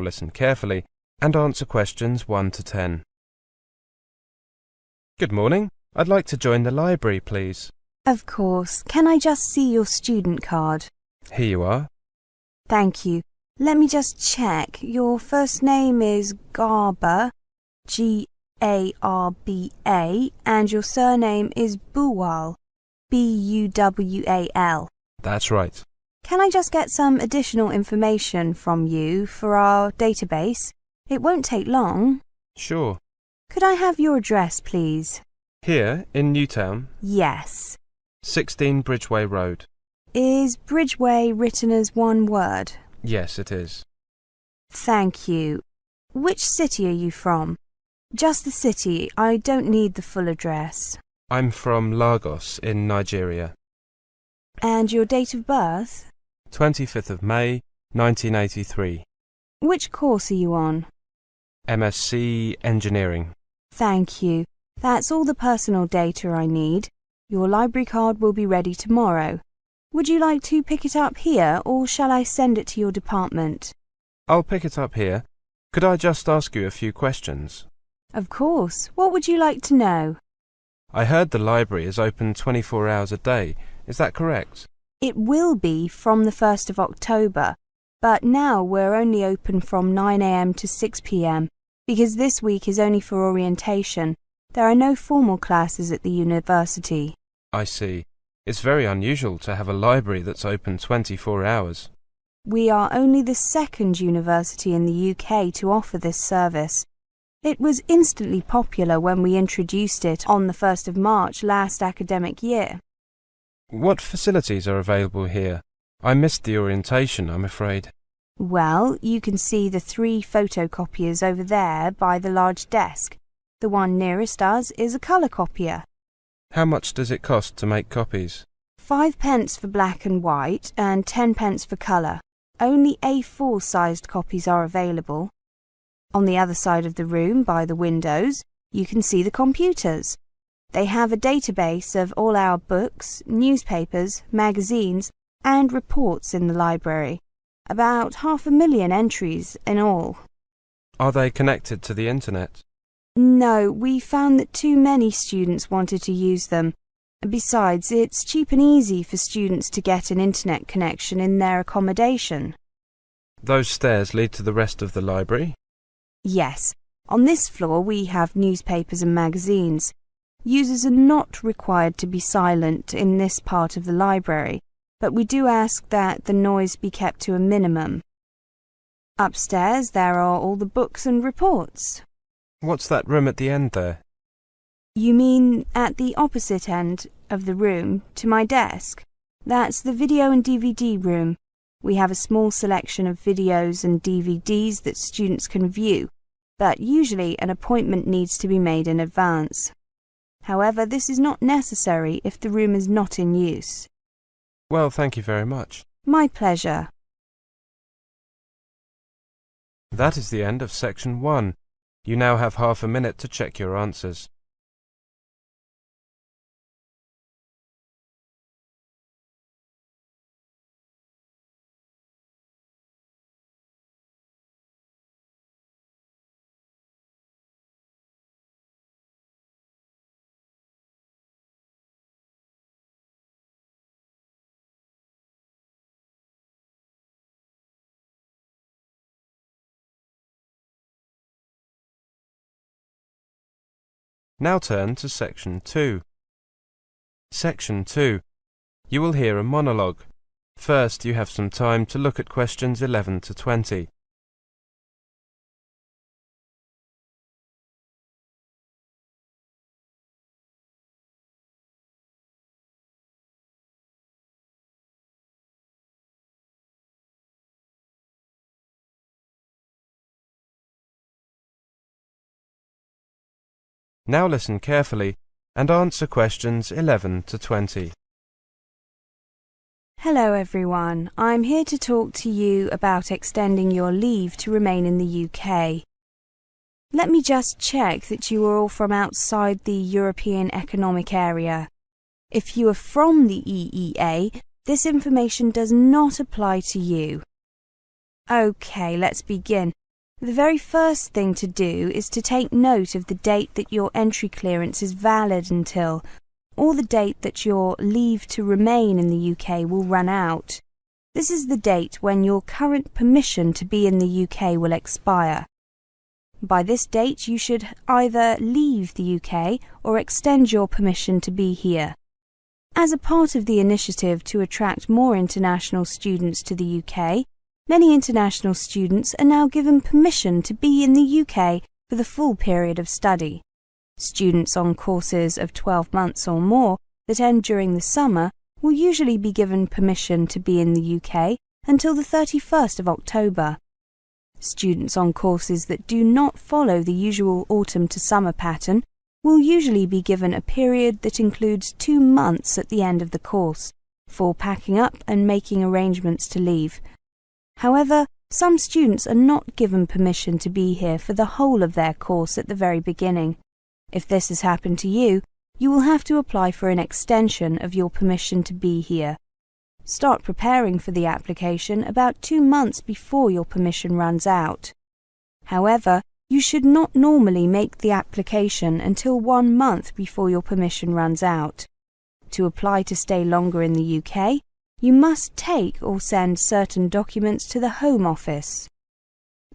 Now listen carefully and answer questions 1 to 10. Good morning. I'd like to join the library, please. Of course. Can I just see your student card? Here you are. Thank you. Let me just check. Your first name is Garba, G-A-R-B-A, and your surname is Buwal, B-U-W-A-L. That's right. Can I just get some additional information from you for our database? It won't take long. Sure. Could I have your address, please? Here, in Newtown? Yes. 16 Bridgeway Road. Is Bridgeway written as one word? Yes, it is. Thank you. Which city are you from? Just the city. I don't need the full address. I'm from Lagos in Nigeria. And your date of birth? 25th of May, 1983. Which course are you on? MSc Engineering. Thank you. That's all the personal data I need. Your library card will be ready tomorrow. Would you like to pick it up here, or shall I send it to your department? I'll pick it up here. Could I just ask you a few questions? Of course. What would you like to know? I heard the library is open 24 hours a day. Is that correct? It will be from the 1st of October, but now we're only open from 9 a.m. to 6 p.m. because this week is only for orientation. There are no formal classes at the university. I see. It's very unusual to have a library that's open 24 hours. We are only the second university in the UK to offer this service. It was instantly popular when we introduced it on the 1st of March last academic year. What facilities are available here? I missed the orientation, I'm afraid. Well, you can see the 3 photocopiers over there by the large desk. The one nearest us is a colour copier. How much does it cost to make copies? 5 pence for black and white and 10 pence for colour. Only A4 sized copies are available. On the other side of the room, by the windows, you can see the computers. They have a database of all our books, newspapers, magazines, and reports in the library. About 500,000 entries in all. Are they connected to the internet? No, we found that too many students wanted to use them. Besides, it's cheap and easy for students to get an internet connection in their accommodation. Those stairs lead to the rest of the library? Yes. On this floor we have newspapers and magazines. Users are not required to be silent in this part of the library, but we do ask that the noise be kept to a minimum. Upstairs there are all the books and reports. What's that room at the end there? You mean at the opposite end of the room to my desk? That's the video and DVD room. We have a small selection of videos and DVDs that students can view, but usually an appointment needs to be made in advance. However, this is not necessary if the room is not in use. Well, thank you very much. My pleasure. That is the end of section 1. You now have half a minute to check your answers. Now turn to section 2. Section 2. You will hear a monologue. First, you have some time to look at questions 11 to 20. Now listen carefully and answer questions 11 to 20. Hello everyone, I'm here to talk to you about extending your leave to remain in the UK. Let me just check that you are all from outside the European Economic Area. If you are from the EEA, this information does not apply to you. Okay, let's begin. The very first thing to do is to take note of the date that your entry clearance is valid until, or the date that your leave to remain in the UK will run out. This is the date when your current permission to be in the UK will expire. By this date, you should either leave the UK or extend your permission to be here. As a part of the initiative to attract more international students to the UK, many international students are now given permission to be in the UK for the full period of study. Students on courses of 12 months or more that end during the summer will usually be given permission to be in the UK until the 31st of October. Students on courses that do not follow the usual autumn to summer pattern will usually be given a period that includes 2 months at the end of the course for packing up and making arrangements to leave. However, some students are not given permission to be here for the whole of their course at the very beginning. If this has happened to you, you will have to apply for an extension of your permission to be here. Start preparing for the application about 2 months before your permission runs out. However, you should not normally make the application until 1 month before your permission runs out. To apply to stay longer in the UK, you must take or send certain documents to the Home Office.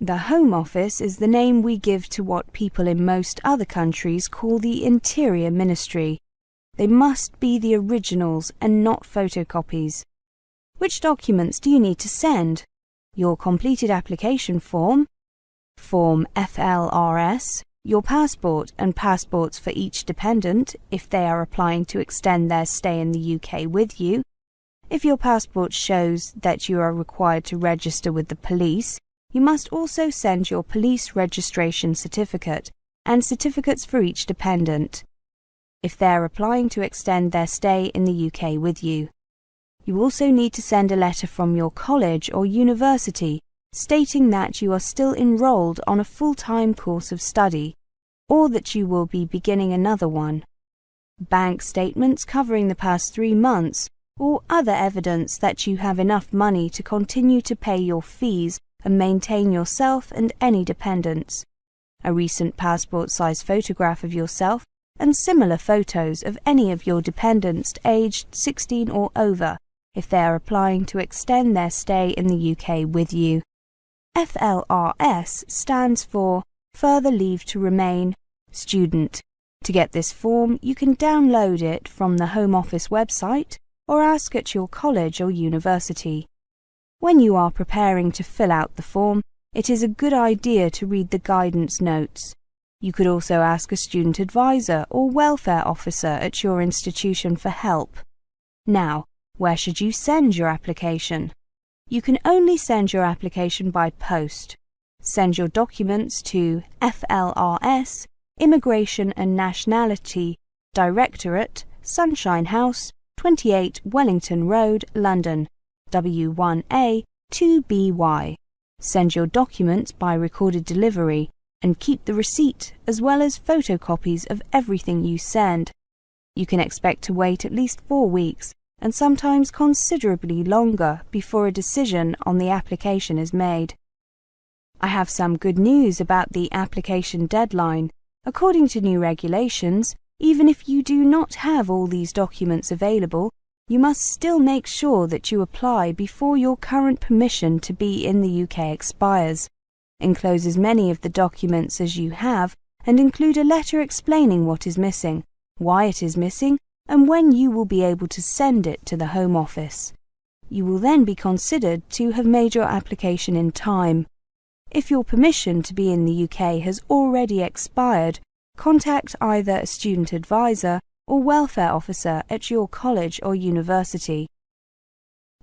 The Home Office is the name we give to what people in most other countries call the Interior Ministry. They must be the originals and not photocopies. Which documents do you need to send? Your completed application form, Form FLRS, your passport and passports for each dependent if they are applying to extend their stay in the UK with you. If your passport shows that you are required to register with the police, you must also send your police registration certificate and certificates for each dependent if they are applying to extend their stay in the UK with you. You also need to send a letter from your college or university stating that you are still enrolled on a full-time course of study, or that you will be beginning another one. Bank statements covering the past 3 months, or other evidence that you have enough money to continue to pay your fees and maintain yourself and any dependents. A recent passport-size photograph of yourself and similar photos of any of your dependents aged 16 or over if they are applying to extend their stay in the UK with you. FLRS stands for Further Leave to Remain Student. To get this form, you can download it from the Home Office website or ask at your college or university. When you are preparing to fill out the form, it is a good idea to read the guidance notes. You could also ask a student advisor or welfare officer at your institution for help. Now, where should you send your application? You can only send your application by post. Send your documents to FLRS, Immigration and Nationality Directorate, Sunshine House, 28 Wellington Road, London, W1A 2BY. Send your documents by recorded delivery and keep the receipt as well as photocopies of everything you send. You can expect to wait at least 4 weeks and sometimes considerably longer before a decision on the application is made. I have some good news about the application deadline. According to new regulations, even if you do not have all these documents available, you must still make sure that you apply before your current permission to be in the UK expires. Enclose as many of the documents as you have and include a letter explaining what is missing, why it is missing, and when you will be able to send it to the Home Office. You will then be considered to have made your application in time. If your permission to be in the UK has already expired, contact either a student advisor or welfare officer at your college or university,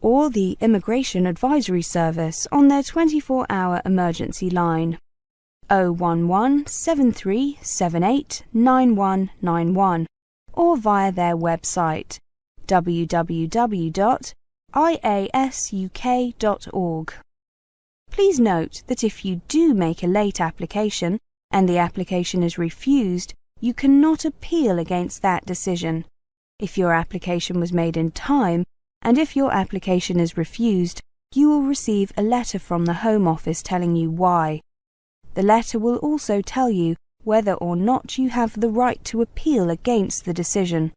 or the Immigration Advisory Service on their 24-hour emergency line 011 7378 9191, or via their website www.iasuk.org. Please note that if you do make a late application and the application is refused, you cannot appeal against that decision. If your application was made in time, and if your application is refused, you will receive a letter from the Home Office telling you why. The letter will also tell you whether or not you have the right to appeal against the decision.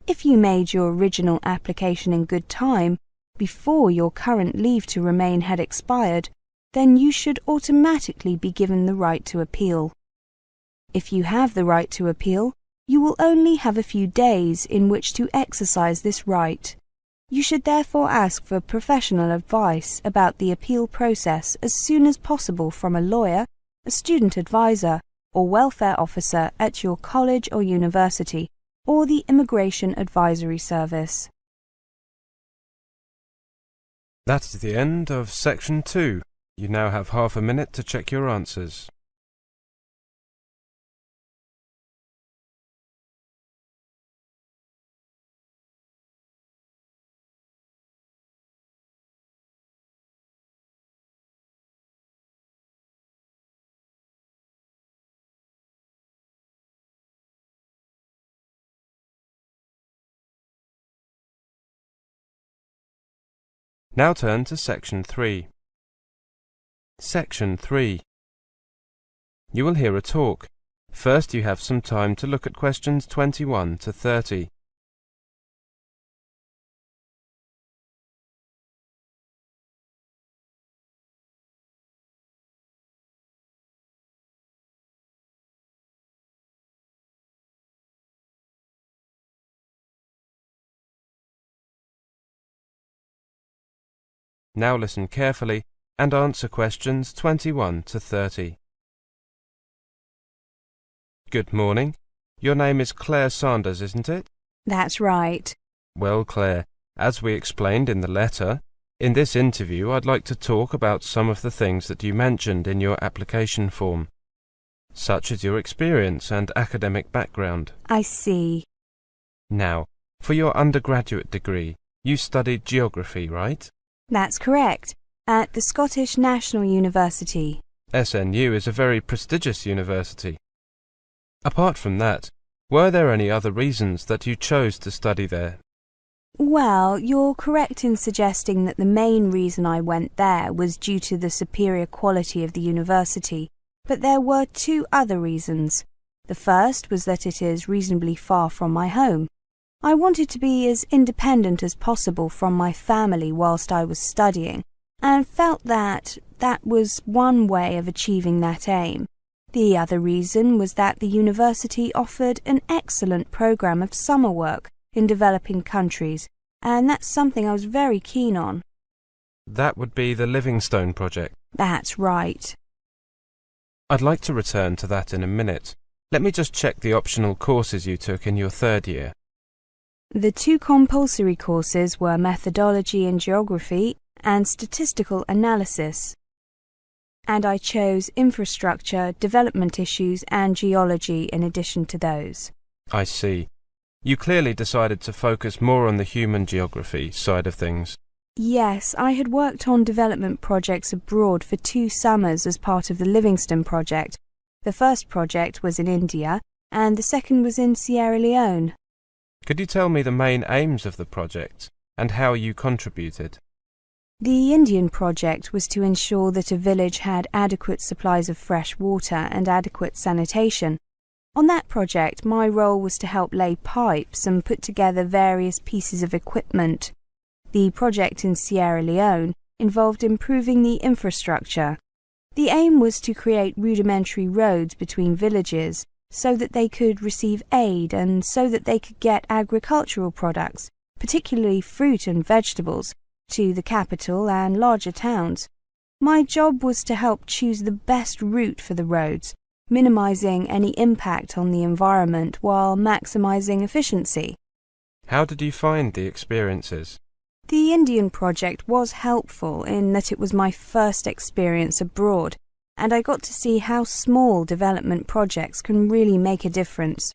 If you made your original application in good time, before your current leave to remain had expired, then you should automatically be given the right to appeal. If you have the right to appeal, you will only have a few days in which to exercise this right. You should therefore ask for professional advice about the appeal process as soon as possible from a lawyer, a student advisor, or welfare officer at your college or university, or the Immigration Advisory Service. That is the end of Section 2. You now have half a minute to check your answers. Now turn to Section 3. Section 3. You will hear a talk. First you have some time to look at questions 21 to 30. Now listen carefully and answer questions 21 to 30. Good morning. Your name is Claire Sanders, isn't it? That's right. Well, Claire, as we explained in the letter, in this interview I'd like to talk about some of the things that you mentioned in your application form, such as your experience and academic background. I see. Now, for your undergraduate degree, you studied geography, right? That's correct, at the Scottish National University. SNU is a very prestigious university. Apart from that, were there any other reasons that you chose to study there? Well, you're correct in suggesting that the main reason I went there was due to the superior quality of the university, but there were two other reasons. The first was that it is reasonably far from my home. I wanted to be as independent as possible from my family whilst I was studying, and felt that that was one way of achieving that aim. The other reason was that the university offered an excellent program of summer work in developing countries, and that's something I was very keen on. That would be the Livingstone project. That's right. I'd like to return to that in a minute. Let me just check the optional courses you took in your third year. The two compulsory courses were methodology in geography and statistical analysis, and I chose infrastructure, development issues and geology in addition to those. I see. You clearly decided to focus more on the human geography side of things. Yes, I had worked on development projects abroad for 2 summers as part of the Livingstone project. The first project was in India and the second was in Sierra Leone. Could you tell me the main aims of the project and how you contributed? The Indian project was to ensure that a village had adequate supplies of fresh water and adequate sanitation. On that project, my role was to help lay pipes and put together various pieces of equipment. The project in Sierra Leone involved improving the infrastructure. The aim was to create rudimentary roads between villages so that they could receive aid and so that they could get agricultural products, particularly fruit and vegetables, to the capital and larger towns. My job was to help choose the best route for the roads, minimizing any impact on the environment while maximizing efficiency. How did you find the experiences? The Indian project was helpful in that it was my first experience abroad, and I got to see how small development projects can really make a difference.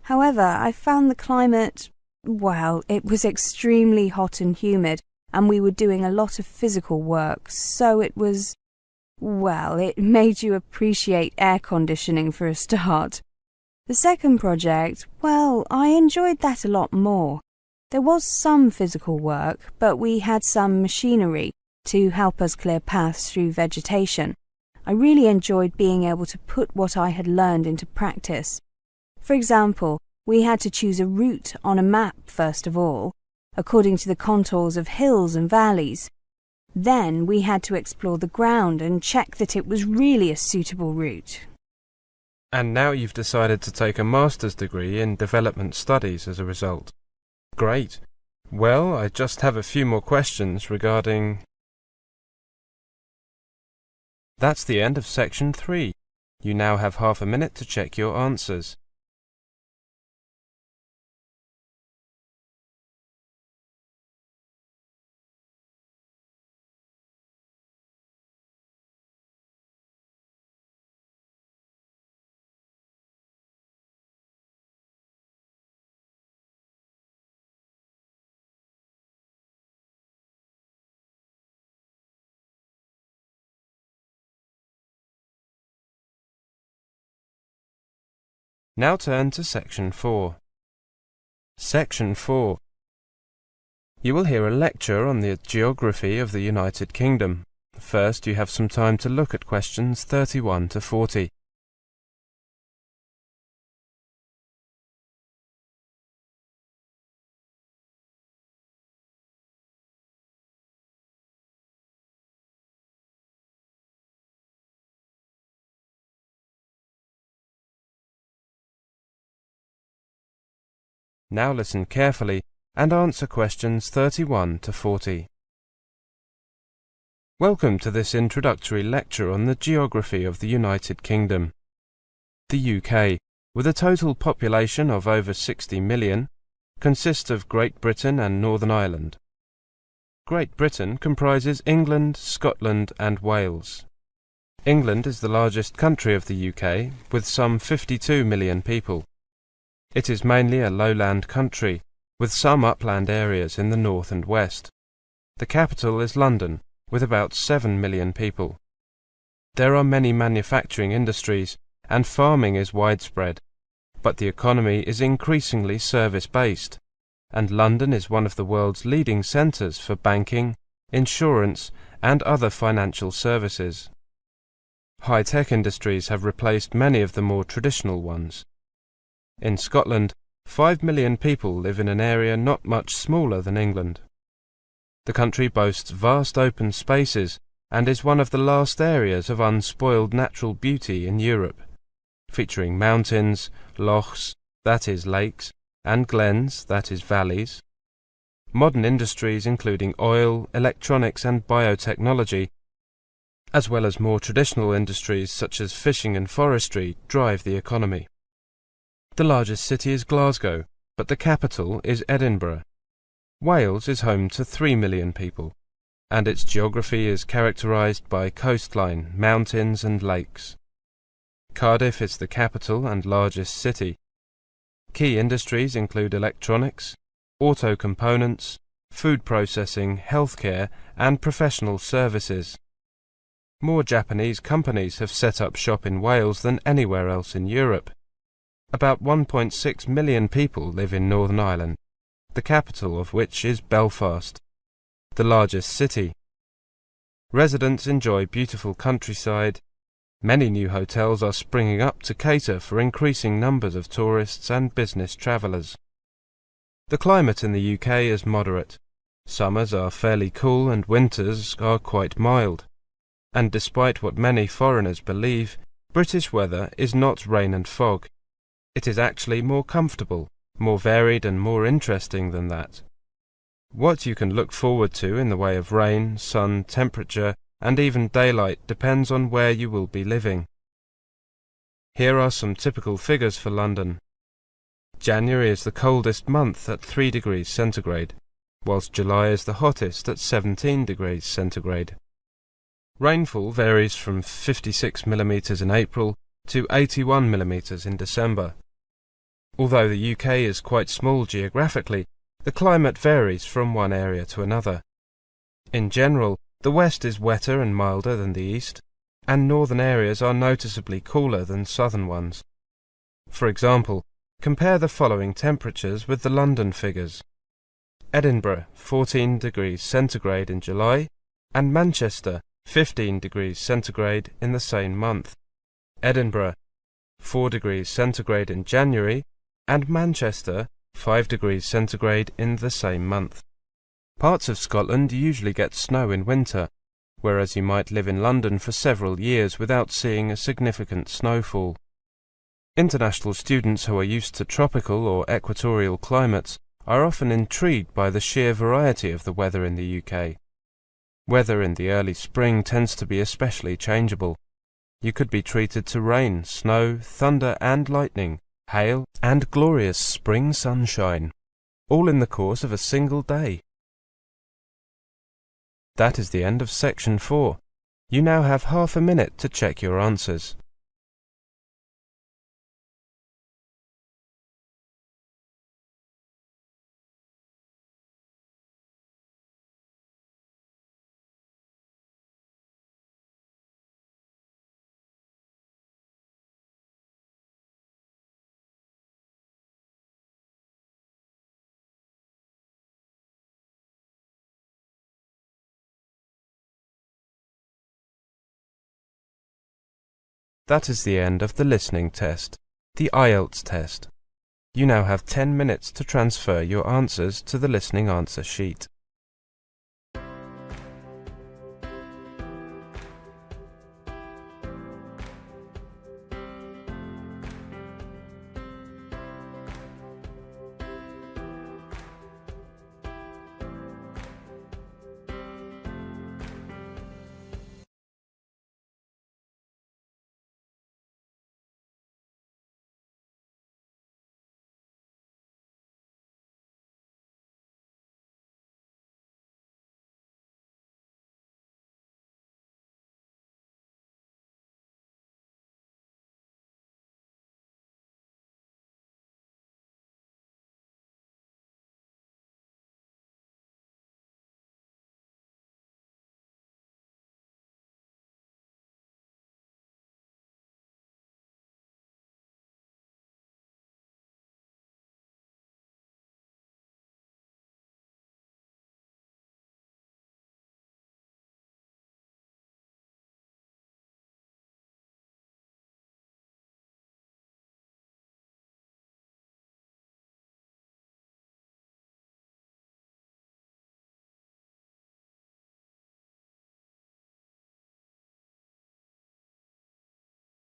However, I found the climate, well, it was extremely hot and humid, and we were doing a lot of physical work, so it was, well, it made you appreciate air conditioning for a start. The second project, well, I enjoyed that a lot more. There was some physical work, but we had some machinery to help us clear paths through vegetation. I really enjoyed being able to put what I had learned into practice. For example, we had to choose a route on a map first of all, according to the contours of hills and valleys. Then we had to explore the ground and check that it was really a suitable route. And now you've decided to take a master's degree in development studies as a result. Great. Well, I just have a few more questions regarding... That's the end of section 3. You now have half a minute to check your answers. Now turn to section 4. Section 4. You will hear a lecture on the geography of the United Kingdom. First, you have some time to look at questions 31 to 40. Now listen carefully and answer questions 31 to 40. Welcome to this introductory lecture on the geography of the United Kingdom. The UK, with a total population of over 60 million, consists of Great Britain and Northern Ireland. Great Britain comprises England, Scotland and Wales. England is the largest country of the UK, with some 52 million people. It is mainly a lowland country, with some upland areas in the north and west. The capital is London, with about 7 million people. There are many manufacturing industries, and farming is widespread, but the economy is increasingly service-based, and London is one of the world's leading centres for banking, insurance, and other financial services. High-tech industries have replaced many of the more traditional ones. In Scotland, 5 million people live in an area not much smaller than England. The country boasts vast open spaces and is one of the last areas of unspoiled natural beauty in Europe, featuring mountains, lochs, that is lakes, and glens, that is valleys. Modern industries including oil, electronics and biotechnology, as well as more traditional industries such as fishing and forestry, drive the economy. The largest city is Glasgow, but the capital is Edinburgh. Wales is home to 3 million people, and its geography is characterised by coastline, mountains and lakes. Cardiff is the capital and largest city. Key industries include electronics, auto components, food processing, healthcare and professional services. More Japanese companies have set up shop in Wales than anywhere else in Europe. About 1.6 million people live in Northern Ireland, the capital of which is Belfast, the largest city. Residents enjoy beautiful countryside. Many new hotels are springing up to cater for increasing numbers of tourists and business travellers. The climate in the UK is moderate. Summers are fairly cool and winters are quite mild. And despite what many foreigners believe, British weather is not rain and fog. It is actually more comfortable, more varied and more interesting than that. What you can look forward to in the way of rain, sun, temperature, and even daylight depends on where you will be living. Here are some typical figures for London. January is the coldest month at 3 degrees centigrade, whilst July is the hottest at 17 degrees centigrade. Rainfall varies from 56 mm in April to 81 mm in December. Although the UK is quite small geographically, the climate varies from one area to another. In general, the west is wetter and milder than the east, and northern areas are noticeably cooler than southern ones. For example, compare the following temperatures with the London figures. Edinburgh, 14 degrees centigrade in July, and Manchester, 15 degrees centigrade in the same month. Edinburgh, 4 degrees centigrade in January, and Manchester, 5 degrees centigrade in the same month. Parts of Scotland usually get snow in winter, whereas you might live in London for several years without seeing a significant snowfall. International students who are used to tropical or equatorial climates are often intrigued by the sheer variety of the weather in the UK. Weather in the early spring tends to be especially changeable. You could be treated to rain, snow, thunder and lightning, hail and glorious spring sunshine, all in the course of a single day. That is the end of section 4. You now have half a minute to check your answers. That is the end of the listening test, the Ielts test. You now have 10 minutes to transfer your answers to the listening answer sheet.